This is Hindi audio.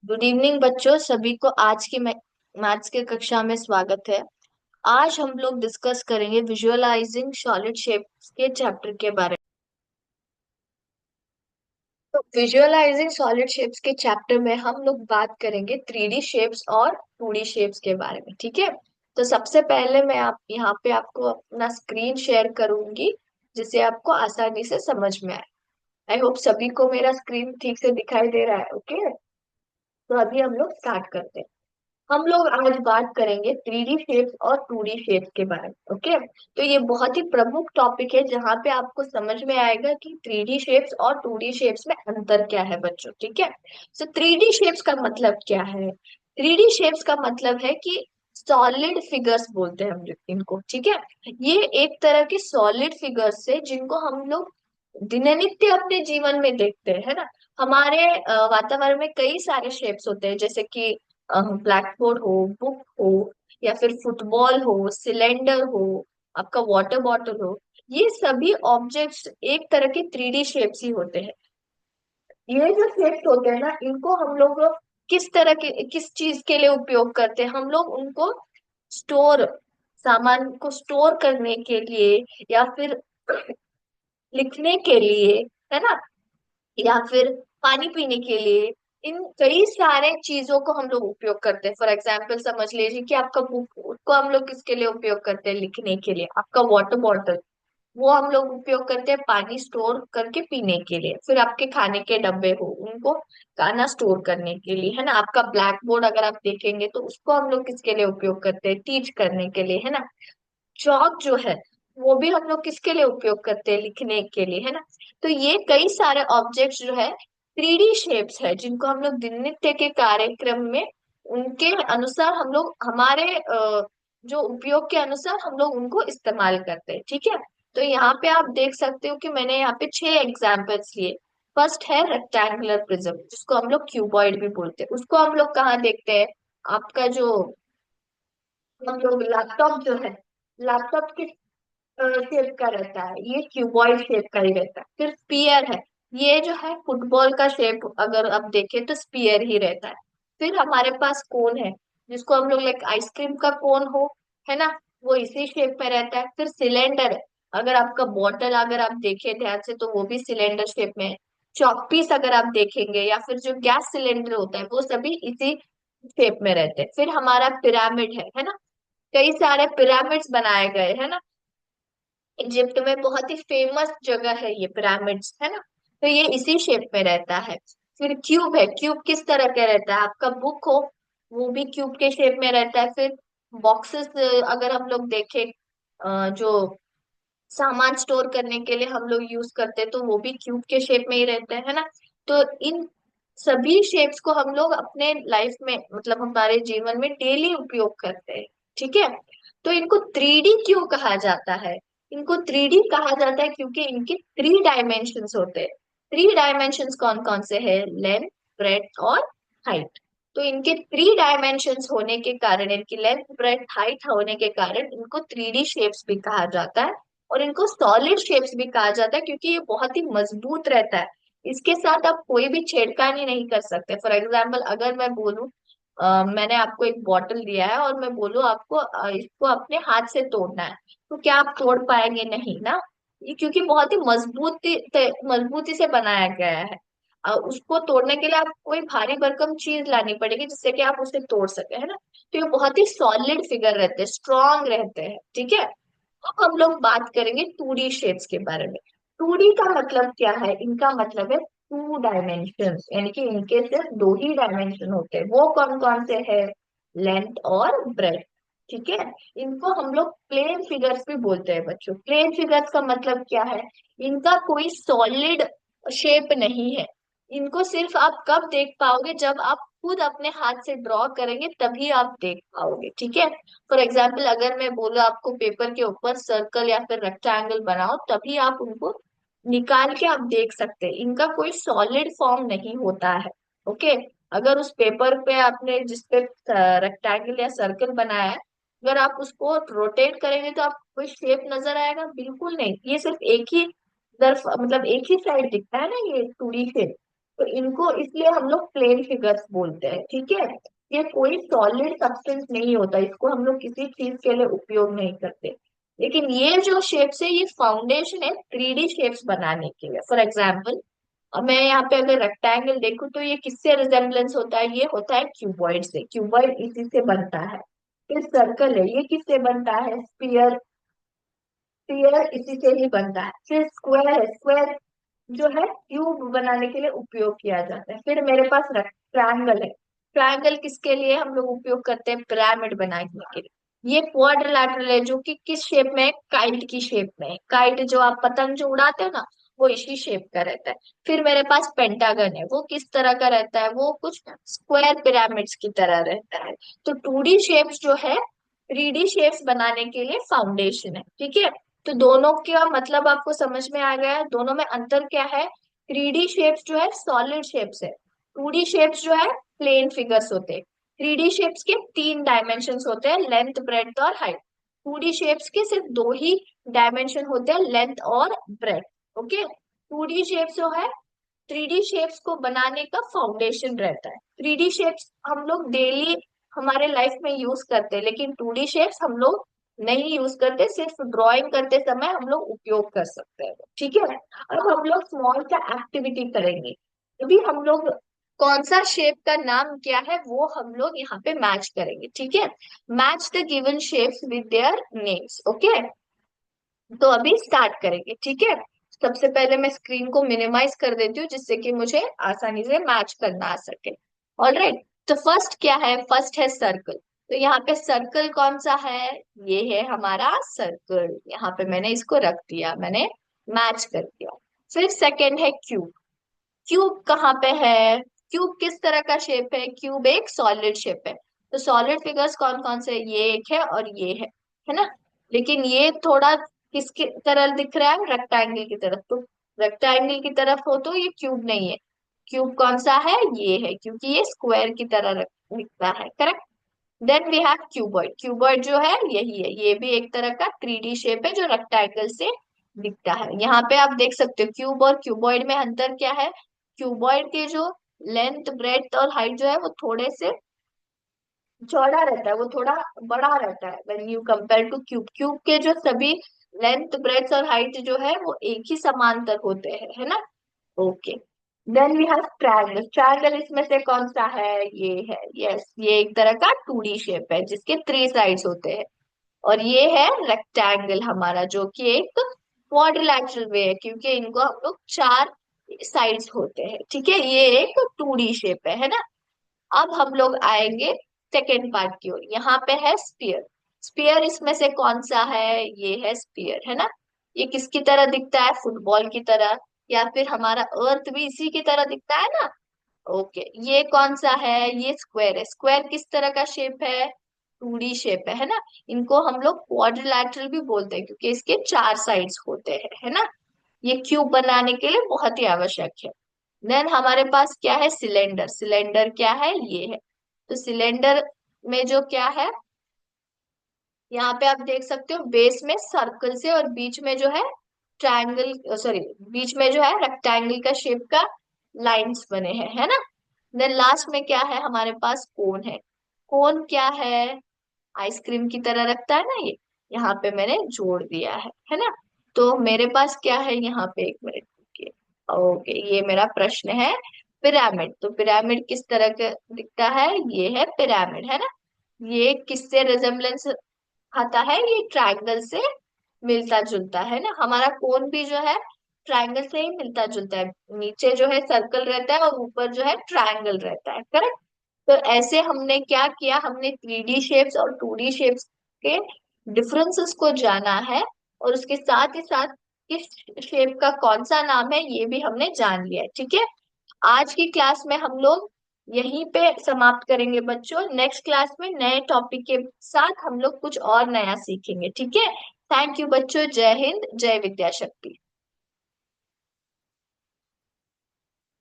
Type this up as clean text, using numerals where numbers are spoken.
गुड इवनिंग बच्चों, सभी को आज की मैथ्स के कक्षा में स्वागत है। आज हम लोग डिस्कस करेंगे विजुअलाइजिंग सॉलिड शेप्स के चैप्टर के बारे में। तो विजुअलाइजिंग सॉलिड शेप्स के चैप्टर में हम लोग बात करेंगे 3D शेप्स और 2D शेप्स के बारे में। ठीक है। तो सबसे पहले मैं आप यहाँ पे आपको अपना स्क्रीन शेयर करूंगी, जिससे आपको आसानी से समझ में आए। आई होप सभी को मेरा स्क्रीन ठीक से दिखाई दे रहा है। ओके, तो अभी हम लोग स्टार्ट करते हैं। हम लोग आज बात करेंगे 3D शेप्स और 2D शेप्स के बारे में। ओके, तो ये बहुत ही प्रमुख टॉपिक है जहाँ पे आपको समझ में आएगा कि 3D शेप्स और 2D शेप्स में अंतर क्या है बच्चों। ठीक है। तो 3D शेप्स का मतलब क्या है? 3D शेप्स का मतलब है कि सॉलिड फिगर्स बोलते हैं हम लोग इनको। ठीक है। ये एक तरह के सॉलिड फिगर्स है जिनको हम लोग दिननित्य अपने जीवन में देखते हैं, है ना। हमारे वातावरण में कई सारे शेप्स होते हैं, जैसे कि ब्लैक बोर्ड हो, बुक हो, या फिर फुटबॉल हो, सिलेंडर हो, आपका वाटर बॉटल हो। ये सभी ऑब्जेक्ट्स एक तरह के 3D शेप्स ही होते हैं। ये जो शेप्स होते हैं ना, इनको हम लोग किस तरह के किस चीज के लिए उपयोग करते हैं? हम लोग उनको स्टोर सामान को स्टोर करने के लिए, या फिर लिखने के लिए, है ना, या फिर पानी पीने के लिए। इन कई सारे चीजों को हम लोग उपयोग करते हैं। फॉर एग्जाम्पल समझ लीजिए कि आपका बुक, उसको हम लोग किसके लिए उपयोग करते हैं? लिखने के लिए। आपका वाटर बॉटल, वो हम लोग उपयोग करते हैं पानी स्टोर करके पीने के लिए। फिर आपके खाने के डब्बे हो, उनको खाना स्टोर करने के लिए, है ना। आपका ब्लैक बोर्ड अगर आप देखेंगे तो उसको हम लोग किसके लिए उपयोग करते हैं? टीच करने के लिए, है ना। चौक जो है, वो भी हम लोग किसके लिए उपयोग करते हैं? लिखने के लिए, है ना। तो ये कई सारे ऑब्जेक्ट्स जो है 3D शेप्स है, जिनको हम लोग दिन नित्य के कार्यक्रम में उनके अनुसार हम लोग हमारे जो उपयोग के अनुसार हम लोग उनको इस्तेमाल करते हैं। ठीक है। तो यहाँ पे आप देख सकते हो कि मैंने यहाँ पे 6 एग्जाम्पल्स लिए। फर्स्ट है रेक्टेंगुलर प्रिज्म, जिसको हम लोग क्यूबॉइड भी बोलते हैं। उसको हम लोग कहाँ देखते हैं? आपका जो हम लोग लैपटॉप जो है, लैपटॉप किस शेप का रहता है? ये क्यूबॉइड शेप का ही रहता है। फिर स्पीयर है, ये जो है फुटबॉल का शेप अगर आप देखें तो स्पीयर ही रहता है। फिर हमारे पास कोन है, जिसको हम लोग लाइक आइसक्रीम का कोन हो, है ना, वो इसी शेप में रहता है। फिर सिलेंडर है, अगर आपका बॉटल अगर आप देखें ध्यान से तो वो भी सिलेंडर शेप में है। चॉकपीस अगर आप देखेंगे, या फिर जो गैस सिलेंडर होता है, वो सभी इसी शेप में रहते हैं। फिर हमारा पिरामिड है ना। कई सारे पिरामिड्स बनाए गए, है ना। इजिप्ट में बहुत ही फेमस जगह है ये पिरामिड्स, है ना। तो ये इसी शेप में रहता है। फिर क्यूब है, क्यूब किस तरह का रहता है? आपका बुक हो, वो भी क्यूब के शेप में रहता है। फिर बॉक्सेस अगर हम लोग देखें, जो सामान स्टोर करने के लिए हम लोग यूज करते हैं, तो वो भी क्यूब के शेप में ही रहते हैं, है ना। तो इन सभी शेप्स को हम लोग अपने लाइफ में, मतलब हमारे जीवन में डेली उपयोग करते हैं। ठीक है। तो इनको 3D क्यों कहा जाता है? इनको 3D कहा जाता है क्योंकि इनके 3 डायमेंशंस होते हैं। 3 डायमेंशंस कौन कौन से हैं? लेंथ, ब्रेड्थ और हाइट। तो इनके 3 डायमेंशंस होने के कारण, इनकी लेंथ, ब्रेड्थ, हाइट होने के कारण इनको 3D शेप्स भी कहा जाता है। और इनको सॉलिड शेप्स भी कहा जाता है क्योंकि ये बहुत ही मजबूत रहता है। इसके साथ आप कोई भी छेड़खानी नहीं कर सकते। फॉर एग्जाम्पल अगर मैं बोलूं, मैंने आपको एक बॉटल दिया है और मैं बोलूं आपको इसको अपने हाथ से तोड़ना है, तो क्या आप तोड़ पाएंगे? नहीं ना। ये क्योंकि बहुत ही मजबूती से बनाया गया है। उसको तोड़ने के लिए आप कोई भारी भरकम चीज लानी पड़ेगी जिससे कि आप उसे तोड़ सके, है ना। तो ये बहुत ही सॉलिड फिगर रहते हैं, स्ट्रॉन्ग रहते हैं। ठीक है। अब हम लोग बात करेंगे 2D शेप्स के बारे में। 2D का मतलब क्या है? इनका मतलब है 2 डायमेंशन, यानी कि इनके सिर्फ 2 ही डायमेंशन होते हैं। वो कौन कौन से है? लेंथ और ब्रेथ। ठीक है। इनको हम लोग प्लेन फिगर्स भी बोलते हैं बच्चों। प्लेन फिगर्स का मतलब क्या है? इनका कोई सॉलिड शेप नहीं है। इनको सिर्फ आप कब देख पाओगे? जब आप खुद अपने हाथ से ड्रॉ करेंगे, तभी आप देख पाओगे। ठीक है। फॉर एग्जाम्पल अगर मैं बोलूँ आपको पेपर के ऊपर सर्कल या फिर रेक्टेंगल बनाओ, तभी आप उनको निकाल के आप देख सकते हैं। इनका कोई सॉलिड फॉर्म नहीं होता है। ओके। अगर उस पेपर पे आपने जिसपे रेक्टेंगल या सर्कल बनाया है, अगर आप उसको रोटेट करेंगे तो आपको कोई शेप नजर आएगा? बिल्कुल नहीं। ये सिर्फ एक ही तरफ, मतलब एक ही साइड दिखता है ना, ये 2D शेप। तो इनको इसलिए हम लोग प्लेन फिगर्स बोलते हैं, ठीक है। ये कोई सॉलिड सब्सटेंस नहीं होता, इसको हम लोग किसी चीज के लिए उपयोग नहीं करते। लेकिन ये जो शेप्स है ये फाउंडेशन है 3D शेप्स बनाने के लिए। फॉर एग्जाम्पल, अब मैं यहाँ पे अगर रेक्टेंगल देखूं तो ये किससे रिजेम्बलेंस होता है, ये होता है क्यूबॉइड से, क्यूबॉइड इसी से बनता है। फिर सर्कल है, ये किससे बनता है, स्फीयर, स्फीयर इसी से ही बनता है। फिर स्क्वायर है, स्क्वायर जो है क्यूब बनाने के लिए उपयोग किया जाता है। फिर मेरे पास ट्रायंगल है, ट्रायंगल किसके लिए हम लोग उपयोग करते हैं, पिरामिड बनाने के लिए। ये क्वाड्रिलैटरल है जो कि किस शेप में है, काइट की शेप में है। काइट जो आप पतंग जो उड़ाते हो ना, वो इसी शेप का रहता है। फिर मेरे पास पेंटागन है, वो किस तरह का रहता है, वो कुछ स्क्वायर पिरामिड्स की तरह रहता है। तो 2D शेप्स जो है 3D शेप्स बनाने के लिए फाउंडेशन है, ठीक है। तो दोनों का मतलब आपको समझ में आ गया है, दोनों में अंतर क्या है। 3D शेप्स जो है सॉलिड शेप्स है, 2D शेप्स जो है प्लेन फिगर्स होते हैं। 3D शेप्स के 3 डायमेंशंस होते हैं, लेंथ, ब्रेड्थ और हाइट। 2D शेप्स के सिर्फ 2 ही डायमेंशन होते हैं, लेंथ और ब्रेड्थ। ओके, 2D शेप्स जो है 3D शेप्स को बनाने का फाउंडेशन रहता है। 3D शेप्स हम लोग डेली हमारे लाइफ में यूज करते हैं, लेकिन 2D शेप्स हम लोग नहीं यूज करते, सिर्फ ड्राइंग करते समय हम लोग उपयोग कर सकते हैं, ठीक है। अब हम लोग स्मॉल सा एक्टिविटी करेंगे। अभी हम लोग कौन सा शेप का नाम क्या है वो हम लोग यहाँ पे मैच करेंगे, ठीक है। Match the given shapes with their names, okay. तो अभी स्टार्ट करेंगे, ठीक है। सबसे पहले मैं स्क्रीन को मिनिमाइज कर देती हूँ जिससे कि मुझे आसानी से मैच करना आ सके। ऑलराइट, तो फर्स्ट क्या है, फर्स्ट है सर्कल। तो यहाँ पे सर्कल कौन सा है, ये है हमारा सर्कल। यहाँ पे मैंने इसको रख दिया, मैंने मैच कर दिया। फिर सेकंड है क्यूब। क्यूब कहाँ पे है, क्यूब किस तरह का शेप है, क्यूब एक सॉलिड शेप है। तो सॉलिड फिगर्स कौन कौन से हैं? ये एक है और ये है ना। लेकिन ये थोड़ा किसकी तरह दिख रहा है, रेक्टेंगल की तरफ। तो रेक्टेंगल की तरफ हो तो ये क्यूब नहीं है। क्यूब कौन सा है, ये है, क्योंकि ये स्क्वायर की तरह दिखता है, correct. Then we have cuboid. Cuboid जो है यही है, ये भी एक तरह का 3D शेप है जो रेक्टेंगल से दिखता है। यहाँ पे आप देख सकते हो क्यूब और क्यूबॉइड में अंतर क्या है। क्यूबॉइड के जो लेंथ, ब्रेड्थ और हाइट जो है वो थोड़े से चौड़ा रहता है, वो थोड़ा बड़ा रहता है when you compare two cube. Cube के जो सभी लेंथ, ब्रेड्थ और हाइट जो है वो एक ही समांतर होते हैं, है ना। Okay, then we have triangle. Triangle इसमें से कौन सा है, ये है, यस, ये एक तरह का 2D शेप है जिसके 3 साइड्स होते हैं। और ये है रेक्टेंगल हमारा जो कि एक क्वाड्रिलैटरल वे है, क्योंकि इनको हम लोग 4 साइड्स होते हैं, ठीक है। ये एक 2D शेप है ना। अब हम लोग आएंगे सेकेंड पार्ट की ओर। यहाँ पे है स्पीयर। स्पीयर इसमें से कौन सा है, ये है स्पीयर, है ना। ये किसकी तरह दिखता है, फुटबॉल की तरह, या फिर हमारा अर्थ भी इसी की तरह दिखता है ना। ओके, ये कौन सा है, ये स्क्वायर है। स्क्वायर किस तरह का शेप है, 2D शेप है ना। इनको हम लोग क्वाड्रिलैटरल भी बोलते हैं क्योंकि इसके 4 साइड्स होते हैं, है ना। ये क्यूब बनाने के लिए बहुत ही आवश्यक है। देन हमारे पास क्या है, सिलेंडर। सिलेंडर क्या है, ये है। तो सिलेंडर में जो क्या है, यहाँ पे आप देख सकते हो बेस में सर्कल से और बीच में जो है ट्रायंगल, सॉरी, बीच में जो है रेक्टेंगल का शेप का लाइंस बने हैं, है ना। देन लास्ट में क्या है, हमारे पास कोन है। कोन क्या है, आइसक्रीम की तरह रखता है ना ये, यहाँ पे मैंने जोड़ दिया है ना। तो मेरे पास क्या है यहाँ पे, एक मिनट रुकिए। ओके, ये मेरा प्रश्न है पिरामिड। तो पिरामिड किस तरह का दिखता है, ये है पिरामिड, है ना। ये किससे रिजेम्बलेंस आता है, ये ट्रायंगल से मिलता जुलता है ना। हमारा कोन भी जो है ट्रायंगल से ही मिलता जुलता है, नीचे जो है सर्कल रहता है और ऊपर जो है ट्रायंगल रहता है, करेक्ट। तो ऐसे हमने क्या किया, हमने 3D शेप्स और 2D शेप्स के डिफरेंसेस को जाना है, और उसके साथ ही साथ किस शेप का कौन सा नाम है ये भी हमने जान लिया है, ठीक है। आज की क्लास में हम लोग यहीं पे समाप्त करेंगे बच्चों। नेक्स्ट क्लास में नए टॉपिक के साथ हम लोग कुछ और नया सीखेंगे, ठीक है। थैंक यू बच्चों, जय हिंद, जय विद्या शक्ति।